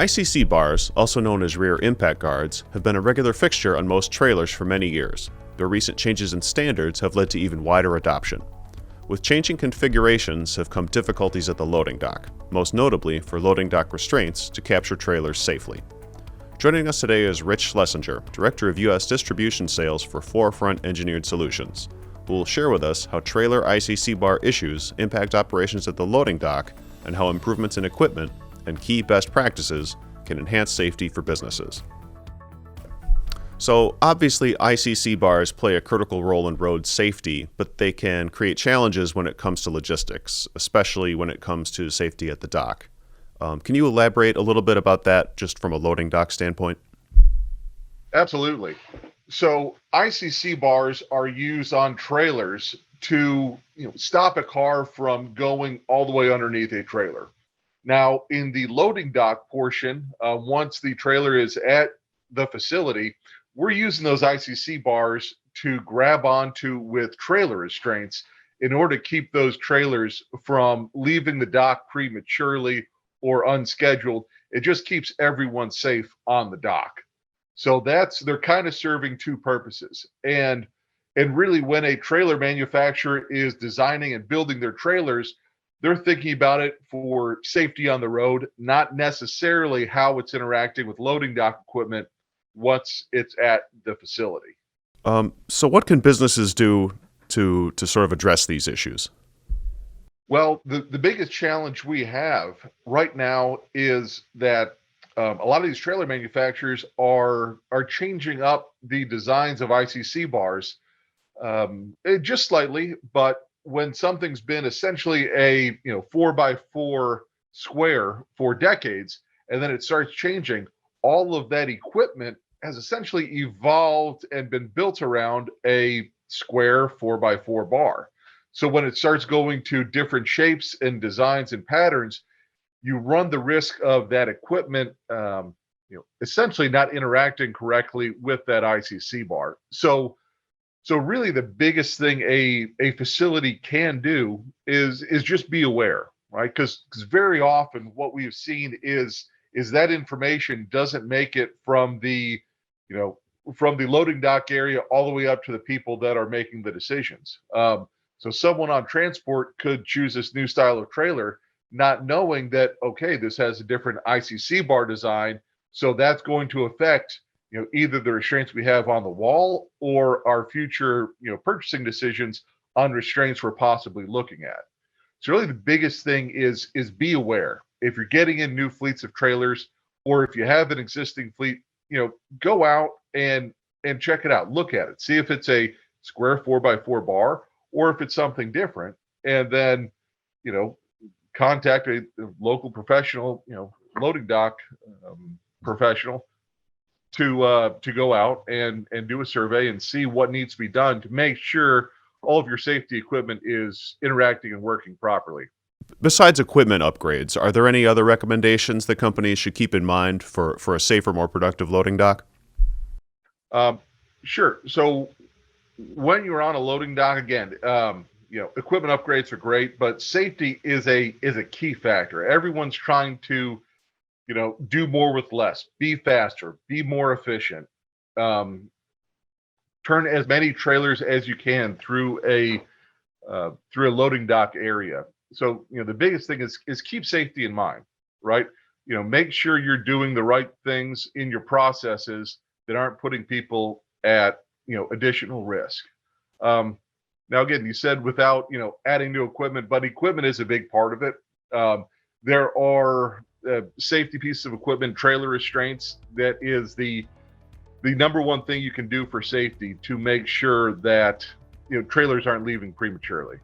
ICC bars, also known as rear impact guards, have been a regular fixture on most trailers for many years. Their recent changes in standards have led to even wider adoption. With changing configurations have come difficulties at the loading dock, most notably for loading dock restraints to capture trailers safely. Joining us today is Rich Schlesinger, Director of U.S. Distribution Sales for 4Front Engineered Solutions, who will share with us how trailer ICC bar issues impact operations at the loading dock and how improvements in equipment and key best practices can enhance safety for businesses. So obviously ICC bars play a critical role in road safety, but they can create challenges when it comes to logistics, especially when it comes to safety at the dock. Can you elaborate a little bit about that just from a loading dock standpoint? Absolutely. So ICC bars are used on trailers to stop a car from going all the way underneath a trailer. Now, in the loading dock portion, once the trailer is at the facility, we're using those ICC bars to grab onto with trailer restraints in order to keep those trailers from leaving the dock prematurely or unscheduled. It just keeps everyone safe on the dock. So they're kind of serving two purposes. And really, when a trailer manufacturer is designing and building their trailers, they're thinking about it for safety on the road, not necessarily how it's interacting with loading dock equipment once it's at the facility. So what can businesses do to sort of address these issues? Well, the biggest challenge we have right now is that a lot of these trailer manufacturers are changing up the designs of ICC bars just slightly, but when something's been essentially a 4x4 square for decades, and then it starts changing, all of that equipment has essentially evolved and been built around a square 4x4 bar. So when it starts going to different shapes and designs and patterns, you run the risk of that equipment essentially not interacting correctly with that ICC bar. So really the biggest thing a facility can do is just be aware, right? Because very often what we've seen is that information doesn't make it from the loading dock area all the way up to the people that are making the decisions. So someone on transport could choose this new style of trailer, not knowing that, okay, this has a different ICC bar design. So that's going to affect either the restraints we have on the wall or our future, purchasing decisions on restraints we're possibly looking at. So really the biggest thing is be aware. If you're getting in new fleets of trailers, or if you have an existing fleet, go out and check it out. Look at it. See if it's a square 4x4 bar or if it's something different. And then, contact a local professional, loading dock professional to go out and do a survey and see what needs to be done to make sure all of your safety equipment is interacting and working properly. Besides equipment upgrades, are there any other recommendations that companies should keep in mind for a safer, more productive loading dock? Sure. So when you're on a loading dock, again, equipment upgrades are great, but safety is a key factor. Everyone's trying to do more with less, be faster, be more efficient, turn as many trailers as you can through a loading dock area. So, the biggest thing is keep safety in mind, right? Make sure you're doing the right things in your processes that aren't putting people at, additional risk. Now, again, you said without, adding new equipment, but equipment is a big part of it. There are safety pieces of equipment, trailer restraints. That is the number one thing you can do for safety to make sure that trailers aren't leaving prematurely.